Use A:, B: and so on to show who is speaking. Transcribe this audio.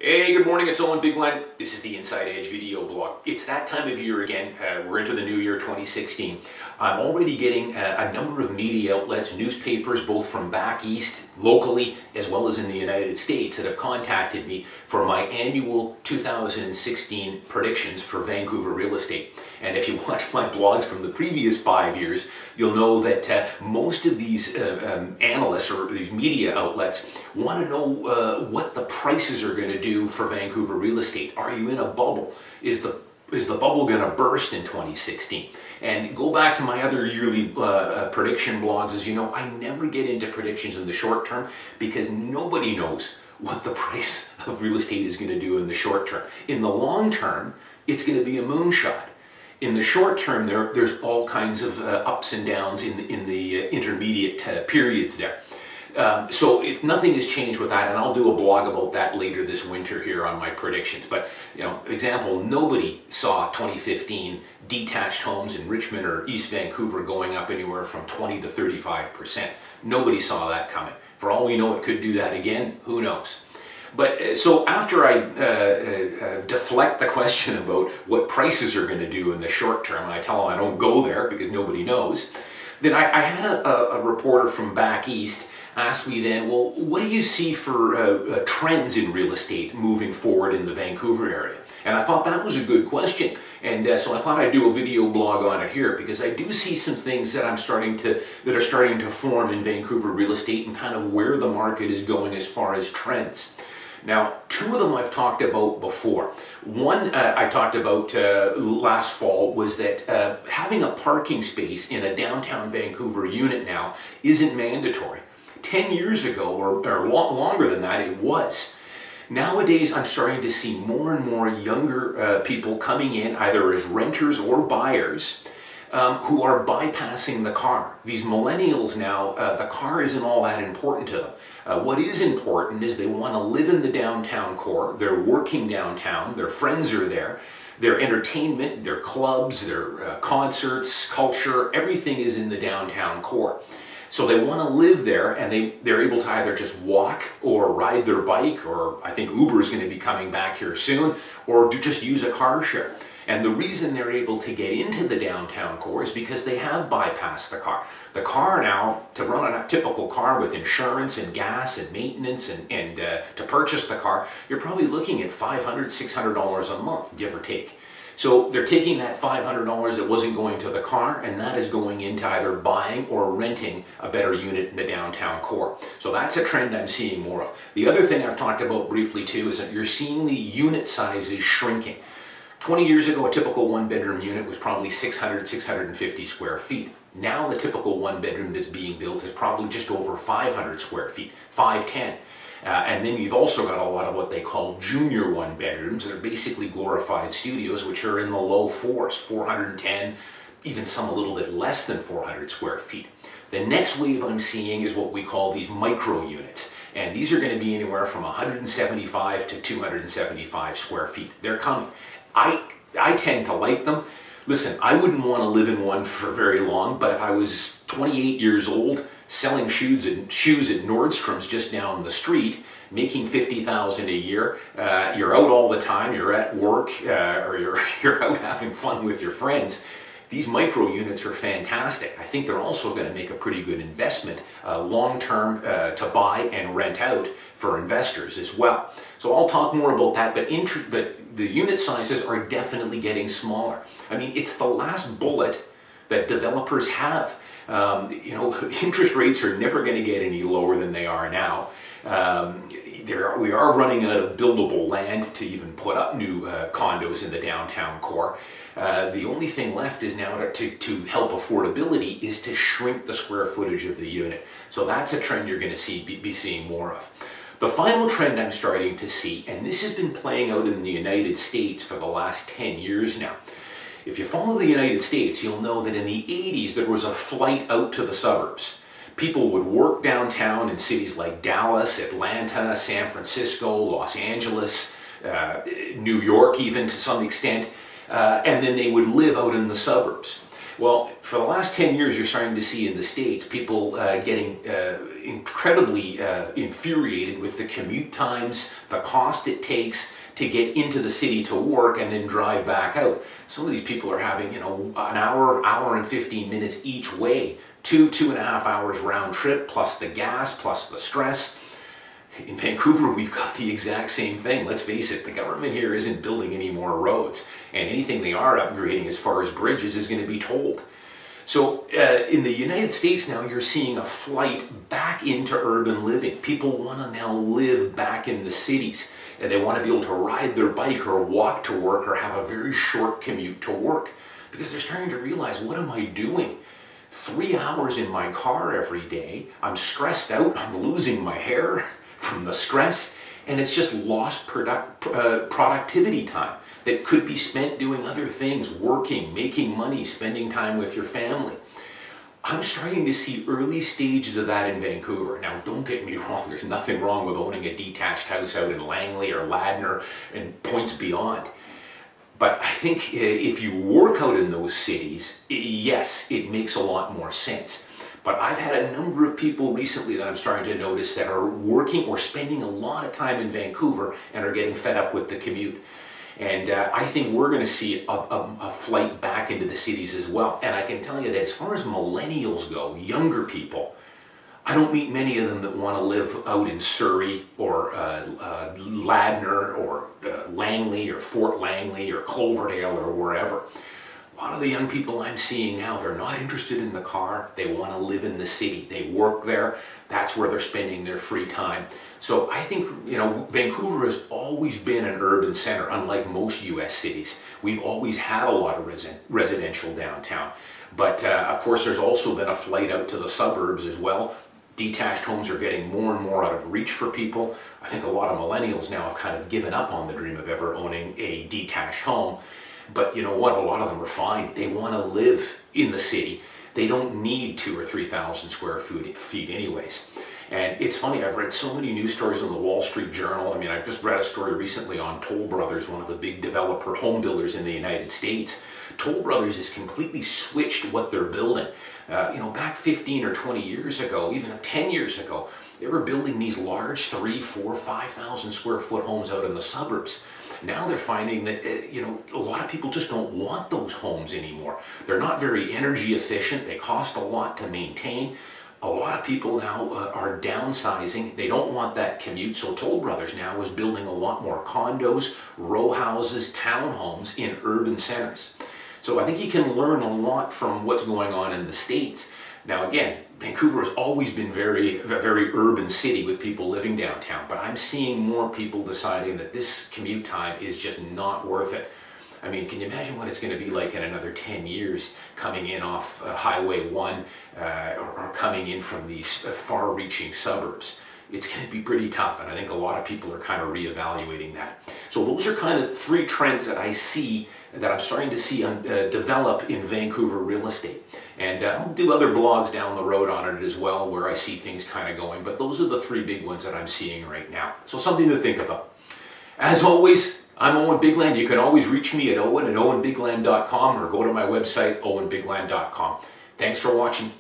A: Hey, good morning, it's Owen, Bigland. This is the Inside Edge video blog. It's that time of year again. We're into the new year 2016. I'm already getting a number of media outlets, newspapers, both from back east, locally, as well as in the United States, that have contacted me for my annual 2016 predictions for Vancouver real estate. And if you watch my blogs from the previous 5 years, you'll know that most of these analysts or these media outlets want to know what the prices are going to do for Vancouver real estate. Are you in a bubble? Is the bubble going to burst in 2016? And go back to my other yearly prediction blogs. As you know, I never get into predictions in the short term because nobody knows what the price of real estate is going to do in the short term. In the long term, it's going to be a moonshot. In the short term, there's all kinds of ups and downs in the intermediate periods there. So if nothing has changed with that, and I'll do a blog about that later this winter here on my predictions. But, example, nobody saw 2015 detached homes in Richmond or East Vancouver going up anywhere from 20 to 35%. Nobody saw that coming. For all we know, it could do that again. Who knows? But so after I deflect the question about what prices are going to do in the short term, and I tell them I don't go there because nobody knows, then I had a reporter from back east ask me then, well, what do you see for trends in real estate moving forward in the Vancouver area? And I thought that was a good question. And so I thought I'd do a video blog on it here because I do see some things that are starting to form in Vancouver real estate and kind of where the market is going as far as trends. Now, two of them I've talked about before. One I talked about last fall was that having a parking space in a downtown Vancouver unit now isn't mandatory. 10 years ago, or longer than that, it was. Nowadays, I'm starting to see more and more younger people coming in, either as renters or buyers, who are bypassing the car. These millennials now, the car isn't all that important to them. What is important is they want to live in the downtown core. They're working downtown. Their friends are there. Their entertainment, their clubs, their concerts, culture, everything is in the downtown core. So they want to live there, and they're able to either just walk or ride their bike, or I think Uber is going to be coming back here soon, or to just use a car share. And the reason they're able to get into the downtown core is because they have bypassed the car. The car now, to run a typical car with insurance and gas and maintenance and to purchase the car, you're probably looking at $500, $600 a month, give or take. So they're taking that $500 that wasn't going to the car, and that is going into either buying or renting a better unit in the downtown core. So that's a trend I'm seeing more of. The other thing I've talked about briefly too is that you're seeing the unit sizes shrinking. 20 years ago, a typical one-bedroom unit was probably 600, 650 square feet. Now the typical one-bedroom that's being built is probably just over 500 square feet, 510. And then you've also got a lot of what they call junior one-bedrooms. They're basically glorified studios, which are in the low fours, 410, even some a little bit less than 400 square feet. The next wave I'm seeing is what we call these micro units. And these are going to be anywhere from 175 to 275 square feet. They're coming. I tend to like them. Listen, I wouldn't want to live in one for very long, but if I was 28 years old, selling shoes at Nordstrom's just down the street, making $50,000 a year, you're out all the time, you're at work, or you're out having fun with your friends. These micro units are fantastic. I think they're also going to make a pretty good investment long-term to buy and rent out for investors as well. So I'll talk more about that, but the unit sizes are definitely getting smaller. I mean, it's the last bullet that developers have. Interest rates are never going to get any lower than they are now. We are running out of buildable land to even put up new condos in the downtown core. The only thing left is now to help affordability is to shrink the square footage of the unit. So that's a trend you're going to be seeing more of. The final trend I'm starting to see, and this has been playing out in the United States for the last 10 years now. If you follow the United States, you'll know that in the 80s there was a flight out to the suburbs. People would work downtown in cities like Dallas, Atlanta, San Francisco, Los Angeles, New York even to some extent, and then they would live out in the suburbs. Well, for the last 10 years, you're starting to see in the States people getting incredibly infuriated with the commute times, the cost it takes to get into the city to work and then drive back out. Some of these people are having, an hour and 15 minutes each way, 2.5 hours round trip, plus the gas, plus the stress. In Vancouver, we've got the exact same thing. Let's face it, the government here isn't building any more roads, and anything they are upgrading as far as bridges is going to be tolled. So in the United States now, you're seeing a flight back into urban living. People want to now live back in the cities, and they want to be able to ride their bike or walk to work or have a very short commute to work, because they're starting to realize, what am I doing? 3 hours in my car every day, I'm stressed out, I'm losing my hair from the stress, and it's just lost productivity time that could be spent doing other things, working, making money, spending time with your family. I'm starting to see early stages of that in Vancouver. Now, don't get me wrong, there's nothing wrong with owning a detached house out in Langley or Ladner and points beyond. But I think if you work out in those cities, yes, it makes a lot more sense. But I've had a number of people recently that I'm starting to notice that are working or spending a lot of time in Vancouver and are getting fed up with the commute. And I think we're going to see a flight back into the cities as well. And I can tell you that as far as millennials go, younger people, I don't meet many of them that want to live out in Surrey or Ladner or Langley or Fort Langley or Cloverdale or wherever. A lot of the young people I'm seeing now, they're not interested in the car. They want to live in the city. They work there. That's where they're spending their free time. So I think, Vancouver has always been an urban center, unlike most U.S. cities. We've always had a lot of residential downtown. But of course, there's also been a flight out to the suburbs as well. Detached homes are getting more and more out of reach for people. I think a lot of millennials now have kind of given up on the dream of ever owning a detached home. But you know what? A lot of them are fine. They want to live in the city. They don't need 2,000 or 3,000 square feet anyways. And it's funny, I've read so many news stories on the Wall Street Journal. I mean, I just read a story recently on Toll Brothers, one of the big developer home builders in the United States. Toll Brothers has completely switched what they're building. Back 15 or 20 years ago, even 10 years ago, they were building these large 3,000, 4,000, 5,000 square foot homes out in the suburbs. Now they're finding that, a lot of people just don't want those homes anymore. They're not very energy efficient. They cost a lot to maintain. A lot of people now are downsizing. They don't want that commute. So Toll Brothers now is building a lot more condos, row houses, townhomes in urban centers. So I think you can learn a lot from what's going on in the States. Now again, Vancouver has always been a very urban city with people living downtown, but I'm seeing more people deciding that this commute time is just not worth it. I mean, can you imagine what it's going to be like in another 10 years coming in off Highway 1 or coming in from these far-reaching suburbs? It's going to be pretty tough, and I think a lot of people are kind of reevaluating that. So those are kind of three trends that I see, that I'm starting to see develop in Vancouver real estate. And I'll do other blogs down the road on it as well, where I see things kind of going, but those are the three big ones that I'm seeing right now. So something to think about. As always, I'm Owen Bigland. You can always reach me at owen@owenbigland.com or go to my website, owenbigland.com. Thanks for watching.